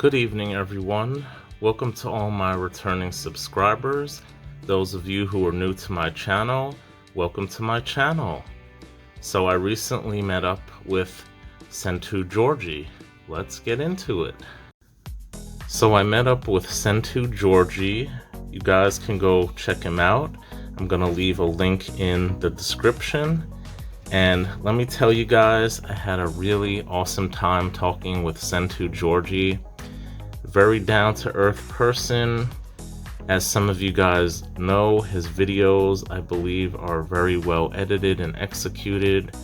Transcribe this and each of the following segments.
Good evening, everyone. Welcome to all my returning subscribers. Those of you who are new to my channel, welcome to my channel. So I recently met up with S2G. Let's get into it. So I met up with S2G. You guys can go check him out. I'm gonna leave a link in the description. And let me tell you guys, I had a really awesome time talking with S2G. Very down-to-earth person. As some of you guys know, his videos, I believe, are very well edited and executed,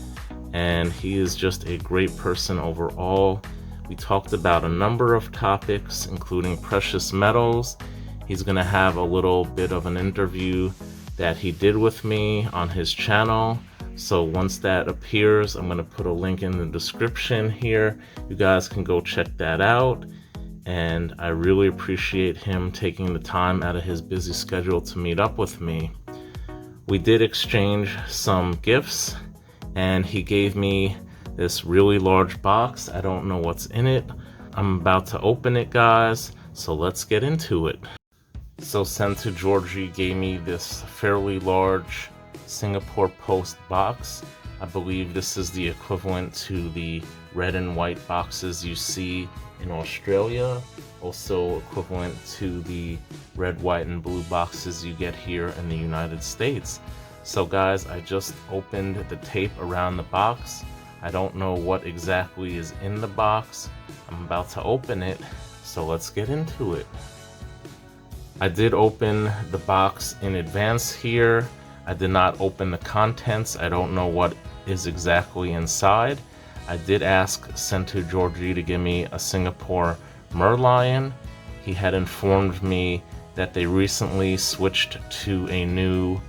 and he is just a great person overall. We talked about a number of topics, including precious metals. He's gonna have a little bit of an interview that he did with me on his channel. So once that appears, I'm gonna put a link in the description here. You guys can go check that out. And I really appreciate him taking the time out of his busy schedule to meet up with me. We did exchange some gifts, and he gave me this really large box. I don't know what's in it. I'm about to open it, guys, so let's get into it. So S2G gave me this fairly large Singapore Post box. I believe this is the equivalent to the red and white boxes you see in Australia, also equivalent to the red, white, and blue boxes you get here in the United States. So guys, I just opened the tape around the box. I don't know what exactly is in the box. I'm about to open it, so let's get into it. I did open the box in advance here. I did not open the contents. I don't know what is exactly inside. I did ask S2G to give me a Singapore Merlion. He had informed me that they recently switched to a new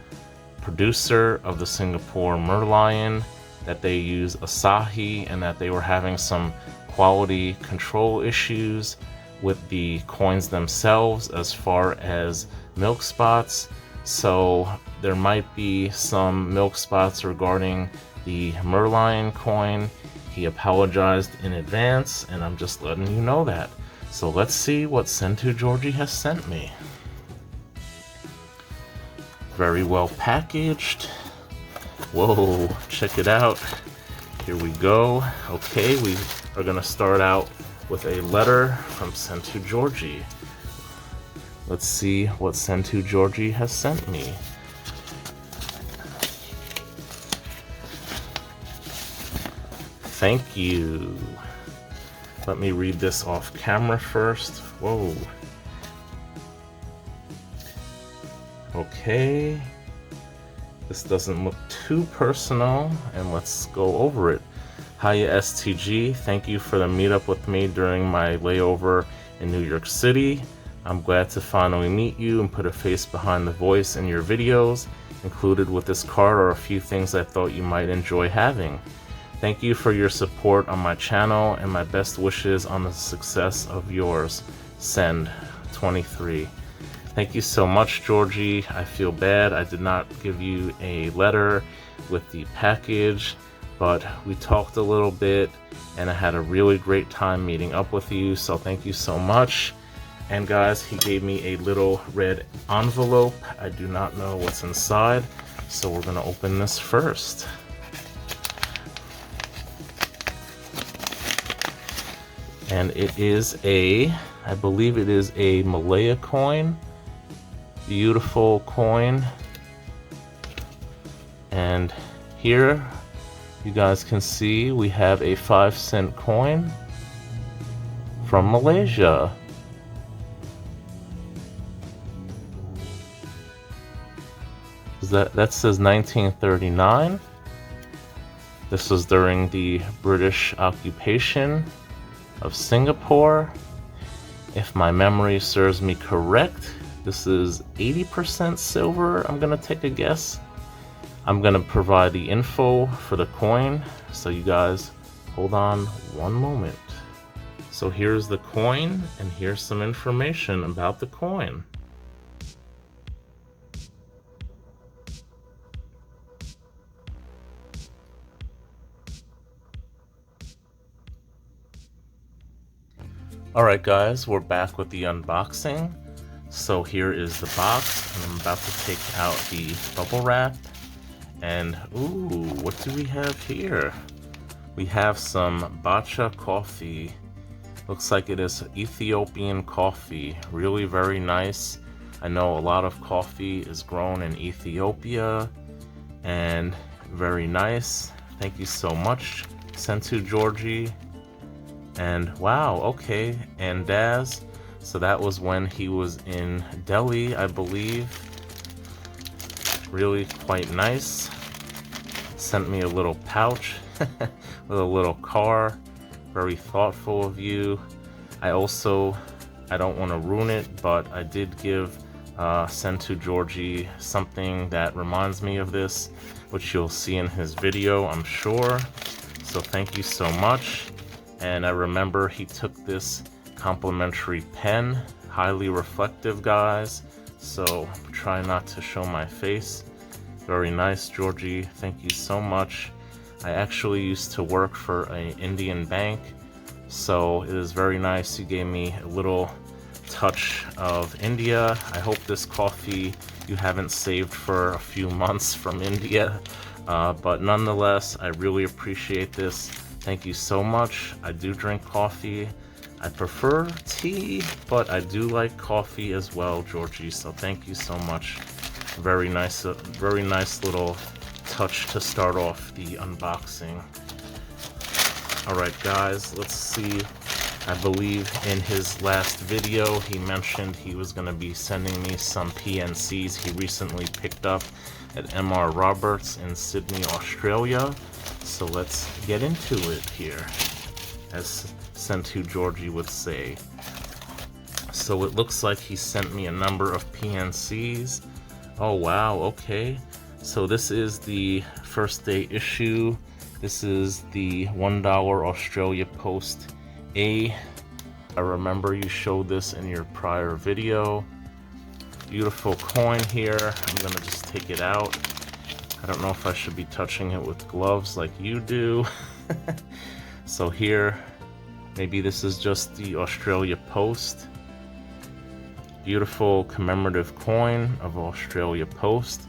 producer of the Singapore Merlion, that they use Asahi, and that they were having some quality control issues with the coins themselves as far as milk spots. So there might be some milk spots regarding the Merlion coin. He apologized in advance, and I'm just letting you know that. So let's see what S2G has sent me. Very well packaged. Whoa, check it out. Here we go. Okay, we are gonna start out with a letter from S2G. Let's see what S2G has sent me. Thank you. Let me read this off camera first. Whoa. Okay. This doesn't look too personal, and let's go over it. Hiya S2G, thank you for the meetup with me during my layover in New York City. I'm glad to finally meet you and put a face behind the voice in your videos. Included with this card are a few things I thought you might enjoy having. Thank you for your support on my channel, and my best wishes on the success of yours. Send 23. Thank you so much, Georgie. I feel bad I did not give you a letter with the package, but we talked a little bit, and I had a really great time meeting up with you, so thank you so much. And guys, he gave me a little red envelope. I do not know what's inside, so we're gonna open this first. And it is I believe it is a Malaya coin. Beautiful coin. And here, you guys can see we have a 5-cent coin from Malaysia. That says 1939. This was during the British occupation of Singapore. If my memory serves me correct, this is 80% silver. I'm gonna take a guess. I'm gonna provide the info for the coin, so you guys hold on one moment. So here's the coin, and here's some information about the coin. Alright guys, we're back with the unboxing. So here is the box, and I'm about to take out the bubble wrap. And ooh, what do we have here? We have some matcha coffee. Looks like it is Ethiopian coffee. Really very nice. I know a lot of coffee is grown in Ethiopia, and very nice. Thank you so much, S2G. And wow, okay, and Daz, so that was when he was in Delhi, I believe. Really quite nice. Sent me a little pouch with a little car. Very thoughtful of you. I don't want to ruin it, but I did give S2G something that reminds me of this, which you'll see in his video, I'm sure. So thank you so much. And I remember he took this complimentary pen, highly reflective, guys, so try not to show my face. Very nice, Georgie, thank you so much. I actually used to work for an Indian bank, so it is very nice you gave me a little touch of India. I hope this coffee you haven't saved for a few months from India, but nonetheless, I really appreciate this. Thank you so much. I do drink coffee. I prefer tea, but I do like coffee as well, Georgie. So thank you so much. Very nice little touch to start off the unboxing. Alright guys, let's see. I believe in his last video he mentioned he was going to be sending me some PNCs he recently picked up at MR Roberts in Sydney, Australia. So let's get into it here, as S2G would say. So it looks like he sent me a number of PNCs. Oh wow, okay. So this is the first day issue. This is the $1 Australia Post A. I remember you showed this in your prior video. Beautiful coin here. I'm gonna just take it out. I don't know if I should be touching it with gloves like you do. So here, maybe this is just the Australia Post. Beautiful commemorative coin of Australia Post.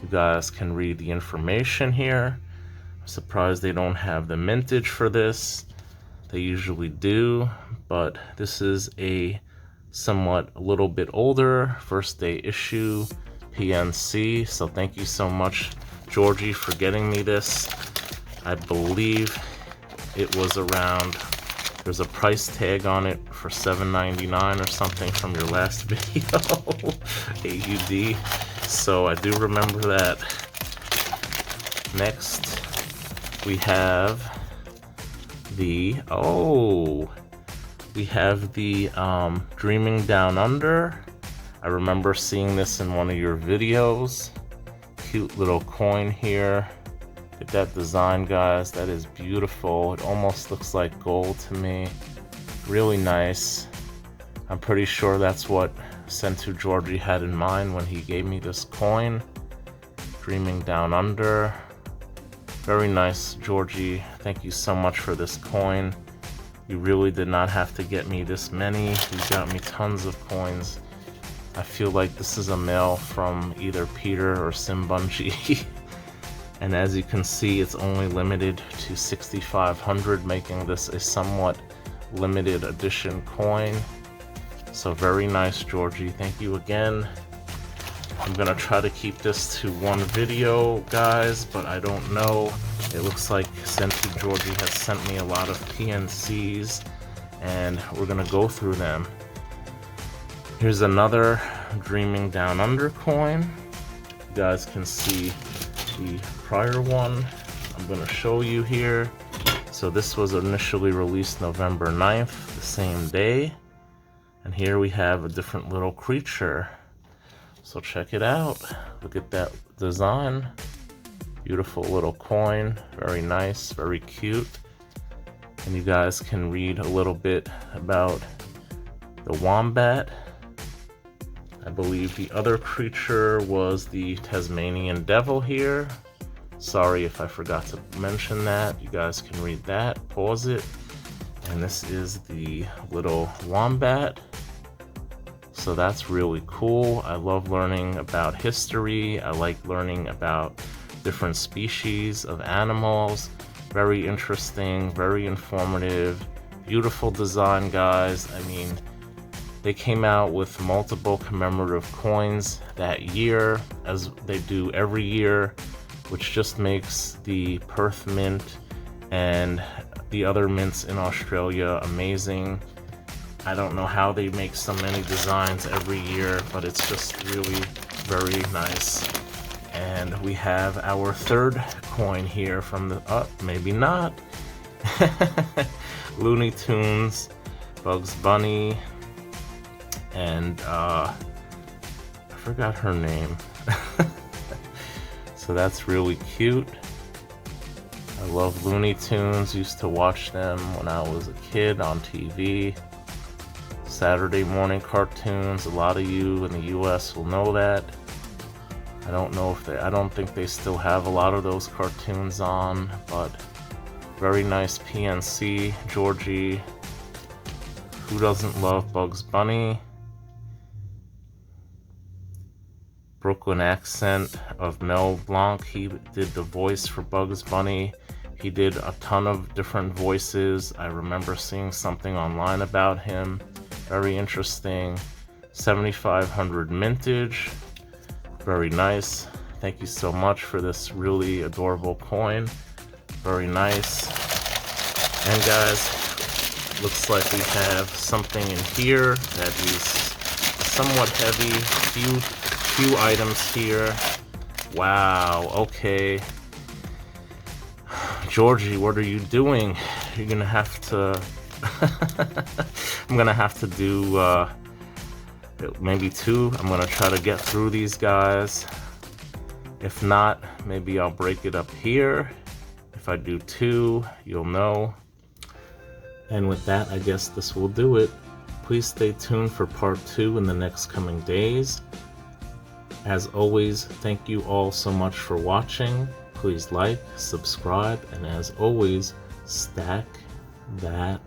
You guys can read the information here. I'm surprised they don't have the mintage for this. They usually do, but this is a a little bit older first day issue PNC. So thank you so much, Georgie, for getting me this. I believe it was around, there's a price tag on it for $7.99 or something from your last video. AUD. So I do remember that. Next we have the Dreaming Down Under. I remember seeing this in one of your videos. Cute little coin here. Look at that design, guys. That is beautiful. It almost looks like gold to me. Really nice. I'm pretty sure that's what S2G had in mind when he gave me this coin. Dreaming Down Under. Very nice, Georgie. Thank you so much for this coin. You really did not have to get me this many. You got me tons of coins. I feel like this is a mail from either Peter or Simbunji. And as you can see, it's only limited to 6,500, making this a somewhat limited edition coin. So very nice, Georgie. Thank you again. I'm gonna try to keep this to one video, guys, but I don't know. It looks like S2G has sent me a lot of PNCs, and we're gonna go through them. Here's another Dreaming Down Under coin. You guys can see the prior one. I'm gonna show you here. So this was initially released November 9th, the same day. And here we have a different little creature. So check it out. Look at that design. Beautiful little coin. Very nice, very cute. And you guys can read a little bit about the wombat. I believe the other creature was the Tasmanian devil here. Sorry if I forgot to mention that. You guys can read that, pause it. And this is the little wombat. So that's really cool. I love learning about history. I like learning about different species of animals. Very interesting, very informative, beautiful design, guys. I mean, they came out with multiple commemorative coins that year, as they do every year, which just makes the Perth Mint and the other mints in Australia amazing. I don't know how they make so many designs every year, but it's just really very nice. And we have our third coin here from the, maybe not. Looney Tunes, Bugs Bunny, and I forgot her name. So that's really cute. I love Looney Tunes, used to watch them when I was a kid on TV. Saturday morning cartoons, a lot of you in the US will know that. I don't know if I don't think they still have a lot of those cartoons on, but very nice PNC, Georgie. Who doesn't love Bugs Bunny? Brooklyn accent of Mel Blanc. He did the voice for Bugs Bunny. He did a ton of different voices. I remember seeing something online about him. Very interesting. 7500 mintage. Very nice. Thank you so much for this really adorable coin. Very nice. And guys, looks like we have something in here that is somewhat heavy. Few items here. Wow, okay. Georgie, what are you doing? You're gonna have to I'm gonna have to do maybe two. I'm gonna try to get through these guys. If not, maybe I'll break it up here. If I do two, you'll know. And with that, I guess this will do it. Please stay tuned for part 2 in the next coming days. As always, thank you all so much for watching. Please like, subscribe, and as always, stack that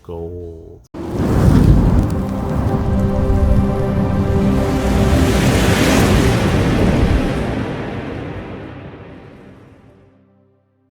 gold.